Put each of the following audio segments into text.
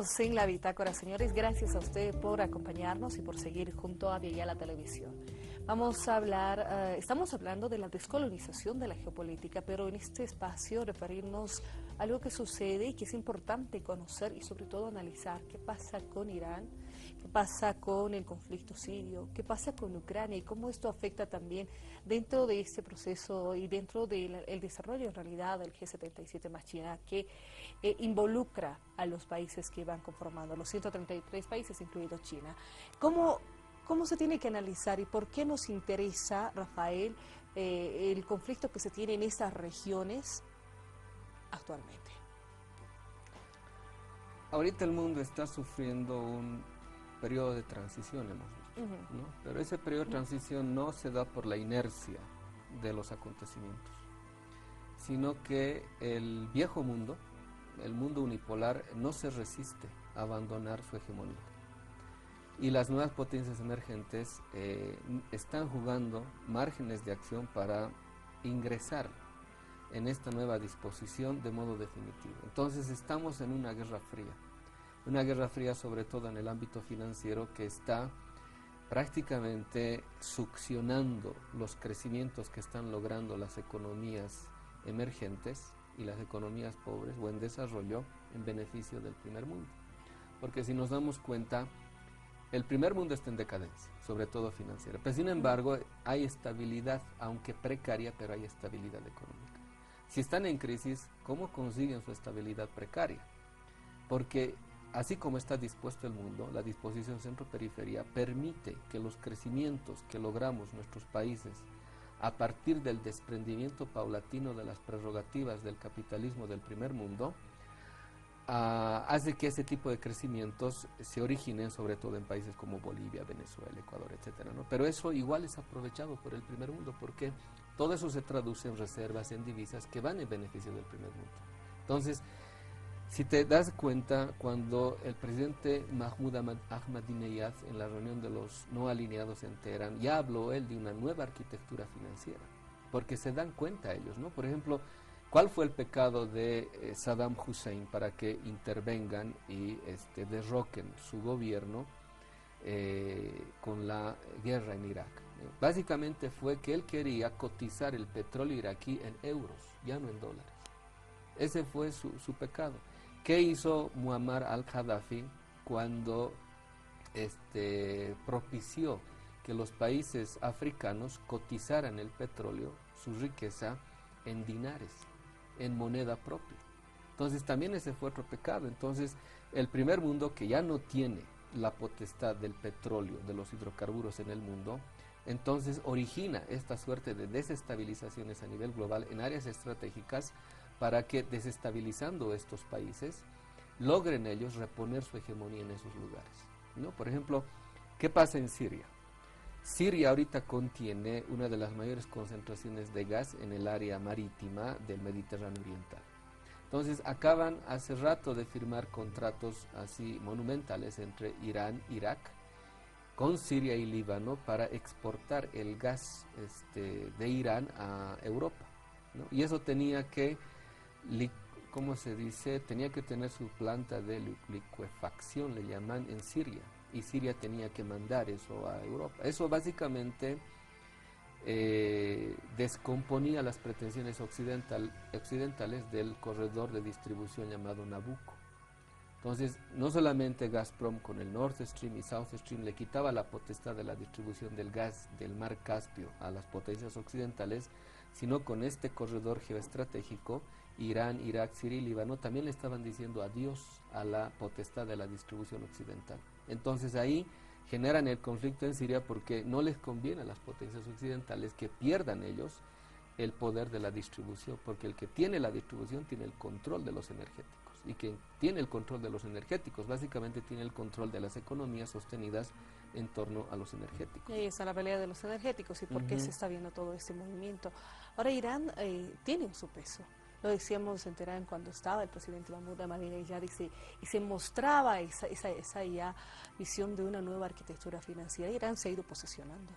Seguimos en la bitácora, señores. Gracias a usted por acompañarnos y por seguir junto a Vía la Televisión. Vamos a hablar, estamos hablando de la descolonización de la geopolítica, pero en este espacio referirnos a algo que sucede y que es importante conocer y sobre todo analizar qué pasa con Irán, qué pasa con el conflicto sirio, qué pasa con Ucrania y cómo esto afecta también dentro de este proceso y dentro del desarrollo en realidad del G77 más China, que involucra a los países que van conformando, los 133 países, incluido China. ¿Cómo se tiene que analizar y por qué nos interesa, Rafael, el conflicto que se tiene en estas regiones actualmente? Ahorita el mundo está sufriendo un periodo de transición, hemos dicho, ¿no? Pero ese periodo de transición no se da por la inercia de los acontecimientos, sino que el viejo mundo, el mundo unipolar, no se resiste a abandonar su hegemonía. Y las nuevas potencias emergentes están jugando márgenes de acción para ingresar en esta nueva disposición de modo definitivo. Entonces estamos en una guerra fría sobre todo en el ámbito financiero, que está prácticamente succionando los crecimientos que están logrando las economías emergentes y las economías pobres o en desarrollo en beneficio del primer mundo. Porque si nos damos cuenta, el primer mundo está en decadencia, sobre todo financiera. Pero sin embargo, hay estabilidad, aunque precaria, pero hay estabilidad económica. Si están en crisis, ¿cómo consiguen su estabilidad precaria? Porque así como está dispuesto el mundo, la disposición centro-periferia permite que los crecimientos que logramos nuestros países a partir del desprendimiento paulatino de las prerrogativas del capitalismo del primer mundo, hace que ese tipo de crecimientos se originen sobre todo en países como Bolivia, Venezuela, Ecuador, etcétera, ¿no? Pero eso igual es aprovechado por el primer mundo, porque todo eso se traduce en reservas, en divisas que van en beneficio del primer mundo. Entonces, si te das cuenta, cuando el presidente Mahmoud Ahmadinejad en la reunión de los no alineados en Teherán, ya habló él de una nueva arquitectura financiera, porque se dan cuenta ellos, ¿no? Por ejemplo, ¿cuál fue el pecado de Saddam Hussein para que intervengan y derroquen su gobierno con la guerra en Irak? Básicamente fue que él quería cotizar el petróleo iraquí en euros, ya no en dólares. Ese fue su pecado. ¿Qué hizo Muammar al-Gaddafi cuando propició que los países africanos cotizaran el petróleo, su riqueza, en dinares, en moneda propia? Entonces también ese fue otro pecado. Entonces el primer mundo, que ya no tiene la potestad del petróleo, de los hidrocarburos en el mundo, entonces origina esta suerte de desestabilizaciones a nivel global en áreas estratégicas para que, desestabilizando estos países, logren ellos reponer su hegemonía en esos lugares, ¿no? Por ejemplo, ¿qué pasa en Siria? Siria ahorita contiene una de las mayores concentraciones de gas en el área marítima del Mediterráneo Oriental. Entonces acaban hace rato de firmar contratos así monumentales entre Irán, Irak, con Siria y Líbano para exportar el gas de Irán a Europa, ¿no? Y eso tenía que, ¿cómo se dice? Tenía que tener su planta de licuefacción, le llaman, en Siria. Y Siria tenía que mandar eso a Europa. Eso básicamente descomponía las pretensiones occidentales del corredor de distribución llamado Nabucco. Entonces, no solamente Gazprom con el Nord Stream y South Stream le quitaba la potestad de la distribución del gas del mar Caspio a las potencias occidentales, sino con este corredor geoestratégico, Irán, Irak, Siria y Líbano también le estaban diciendo adiós a la potestad de la distribución occidental. Entonces ahí generan el conflicto en Siria porque no les conviene a las potencias occidentales que pierdan ellos el poder de la distribución, porque el que tiene la distribución tiene el control de los energéticos, y quien tiene el control de los energéticos básicamente tiene el control de las economías sostenidas en torno a los energéticos. Y ahí está la pelea de los energéticos y por qué se está viendo todo este movimiento. Ahora Irán tiene su peso. Lo decíamos en Teherán cuando estaba el presidente Mahmoud Ahmadinejad y se mostraba esa ya visión de una nueva arquitectura financiera. Irán se ha ido posesionando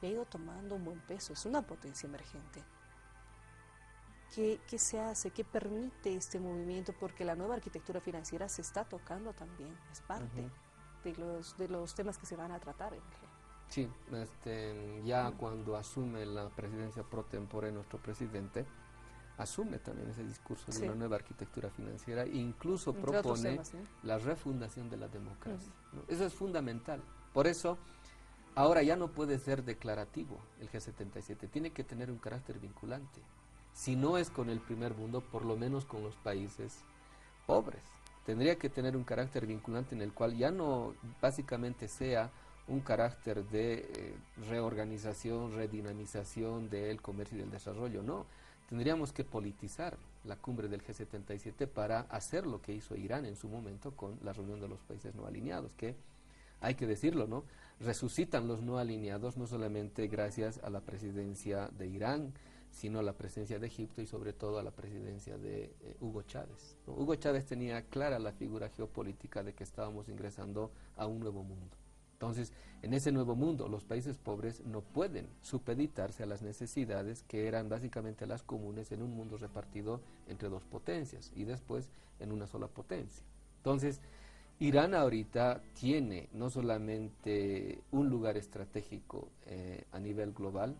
y ha ido tomando un buen peso. Es una potencia emergente. ¿Qué se hace? ¿Qué permite este movimiento? Porque la nueva arquitectura financiera se está tocando también, es parte de los temas que se van a tratar en el G. Sí, ya cuando asume la presidencia pro tempore nuestro presidente, asume también ese discurso de una nueva arquitectura financiera e incluso propone temas, ¿no?, la refundación de la democracia, ¿no? Eso es fundamental. Por eso, ahora ya no puede ser declarativo el G77, tiene que tener un carácter vinculante. Si no es con el primer mundo, por lo menos con los países pobres. Tendría que tener un carácter vinculante en el cual ya no básicamente sea un carácter de reorganización, redinamización del comercio y del desarrollo, no. Tendríamos que politizar la cumbre del G77 para hacer lo que hizo Irán en su momento con la reunión de los países no alineados, que hay que decirlo, ¿no? Resucitan los no alineados no solamente gracias a la presidencia de Irán, sino a la presencia de Egipto y sobre todo a la presidencia de Hugo Chávez, ¿no? Hugo Chávez tenía clara la figura geopolítica de que estábamos ingresando a un nuevo mundo. Entonces, en ese nuevo mundo, los países pobres no pueden supeditarse a las necesidades que eran básicamente las comunes en un mundo repartido entre dos potencias y después en una sola potencia. Entonces, Irán ahorita tiene no solamente un lugar estratégico a nivel global,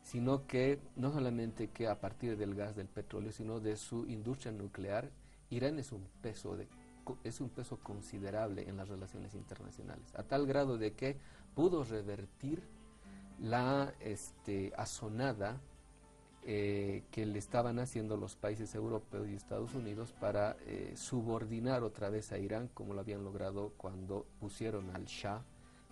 sino que no solamente que a partir del gas, del petróleo, sino de su industria nuclear, Irán es un peso considerable en las relaciones internacionales, a tal grado de que pudo revertir la azonada que le estaban haciendo los países europeos y Estados Unidos para subordinar otra vez a Irán, como lo habían logrado cuando pusieron al Shah,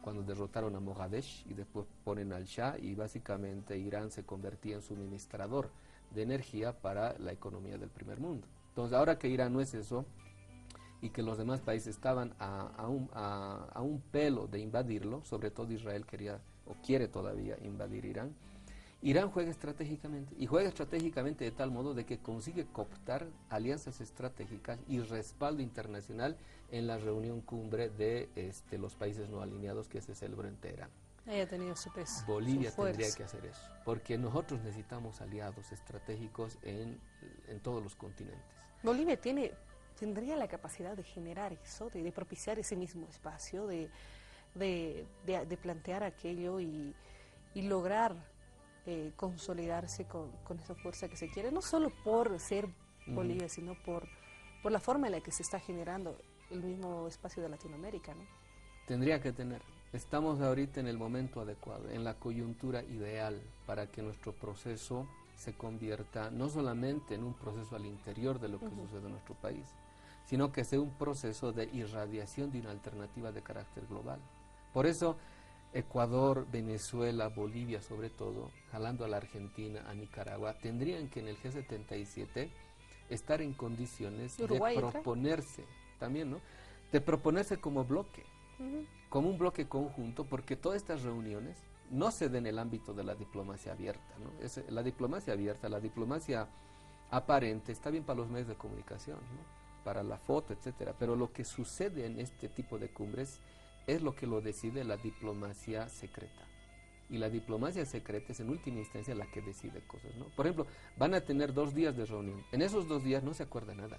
cuando derrotaron a Mogadech y después ponen al Shah, y básicamente Irán se convertía en suministrador de energía para la economía del primer mundo. Entonces, ahora que Irán no es eso y que los demás países estaban a un pelo de invadirlo, sobre todo Israel quería o quiere todavía invadir Irán, Irán juega estratégicamente, y juega estratégicamente de tal modo de que consigue cooptar alianzas estratégicas y respaldo internacional en la reunión cumbre de los países no alineados que se celebró en Teherán. Ella ha tenido su peso. Bolivia tendría que hacer eso, porque nosotros necesitamos aliados estratégicos en todos los continentes. Bolivia tendría la capacidad de generar eso, de propiciar ese mismo espacio, de plantear aquello y lograr consolidarse con esa fuerza que se quiere, no solo por ser Bolivia, sino por la forma en la que se está generando el mismo espacio de Latinoamérica, ¿no? Tendría que tener. Estamos ahorita en el momento adecuado, en la coyuntura ideal para que nuestro proceso se convierta no solamente en un proceso al interior de lo que sucede en nuestro país, sino que sea un proceso de irradiación de una alternativa de carácter global. Por eso, Ecuador, Venezuela, Bolivia sobre todo, jalando a la Argentina, a Nicaragua, tendrían que en el G77 estar en condiciones de proponerse, también, ¿no? De proponerse como bloque, como un bloque conjunto, porque todas estas reuniones no se den en el ámbito de la diplomacia abierta, ¿no? La diplomacia abierta, la diplomacia aparente, está bien para los medios de comunicación, ¿no? Para la foto, etcétera, pero lo que sucede en este tipo de cumbres es lo que lo decide la diplomacia secreta. Y la diplomacia secreta es en última instancia la que decide cosas, ¿no? Por ejemplo, van a tener 2 días de reunión. En esos 2 días no se acuerda nada.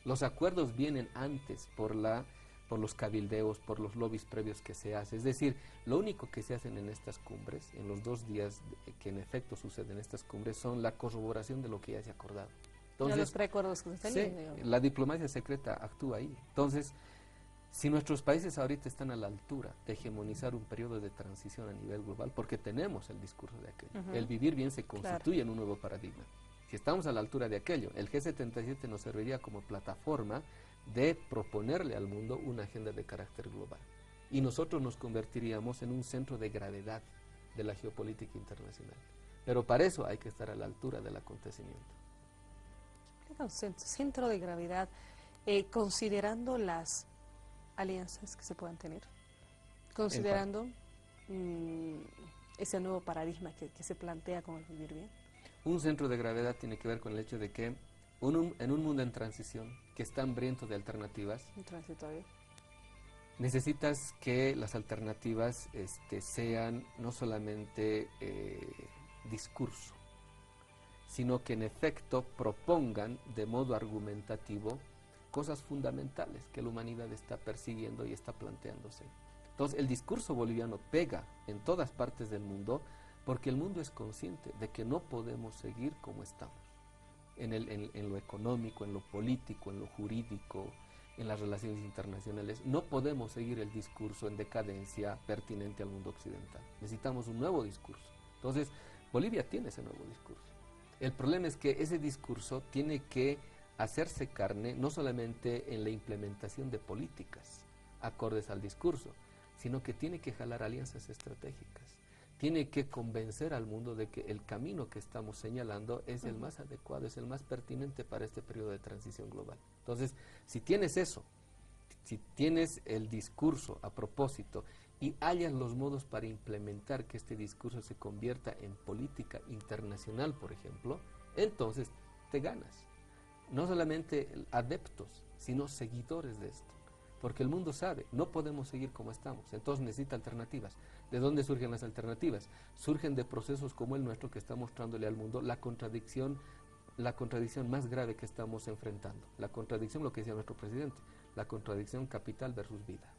Los acuerdos vienen antes por los cabildeos, por los lobbies previos que se hace. Es decir, lo único que se hacen en estas cumbres, en los 2 días que en efecto suceden en estas cumbres, son la corroboración de lo que ya se ha acordado. Entonces, los preacuerdos que se tenían, la diplomacia secreta actúa ahí. Entonces, si nuestros países ahorita están a la altura de hegemonizar un periodo de transición a nivel global, porque tenemos el discurso de aquello, el vivir bien se constituye en un nuevo paradigma. Si estamos a la altura de aquello, el G77 nos serviría como plataforma de proponerle al mundo una agenda de carácter global. Y nosotros nos convertiríamos en un centro de gravedad de la geopolítica internacional. Pero para eso hay que estar a la altura del acontecimiento. Un centro de gravedad, considerando las alianzas que se puedan tener, considerando ese nuevo paradigma que se plantea con el vivir bien. Un centro de gravedad tiene que ver con el hecho de que en un mundo en transición que está hambriento de alternativas, necesitas que las alternativas sean no solamente discurso, sino que en efecto propongan de modo argumentativo cosas fundamentales que la humanidad está persiguiendo y está planteándose. Entonces el discurso boliviano pega en todas partes del mundo porque el mundo es consciente de que no podemos seguir como estamos, en lo económico, en lo político, en lo jurídico, en las relaciones internacionales. No podemos seguir el discurso en decadencia pertinente al mundo occidental. Necesitamos un nuevo discurso. Entonces, Bolivia tiene ese nuevo discurso. El problema es que ese discurso tiene que hacerse carne no solamente en la implementación de políticas acordes al discurso, sino que tiene que jalar alianzas estratégicas. Tiene que convencer al mundo de que el camino que estamos señalando es el más adecuado, es el más pertinente para este periodo de transición global. Entonces, si tienes eso, si tienes el discurso a propósito y hallas los modos para implementar que este discurso se convierta en política internacional, por ejemplo, entonces te ganas. No solamente adeptos, sino seguidores de esto. Porque el mundo sabe, no podemos seguir como estamos, entonces necesita alternativas. ¿De dónde surgen las alternativas? Surgen de procesos como el nuestro que está mostrándole al mundo la contradicción más grave que estamos enfrentando. La contradicción, lo que decía nuestro presidente, la contradicción capital versus vida.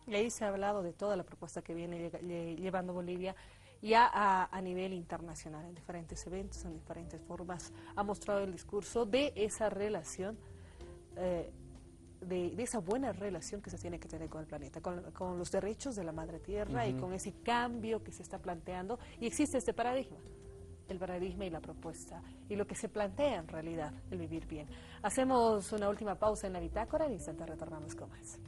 Y ahí se ha hablado de toda la propuesta que viene llevando Bolivia ya a nivel internacional, en diferentes eventos, en diferentes formas. Ha mostrado el discurso de esa relación de esa buena relación que se tiene que tener con el planeta, con los derechos de la madre tierra y con ese cambio que se está planteando. Y existe este paradigma, el paradigma y la propuesta, y lo que se plantea en realidad, el vivir bien. Hacemos una última pausa en la bitácora, al instante retornamos con más.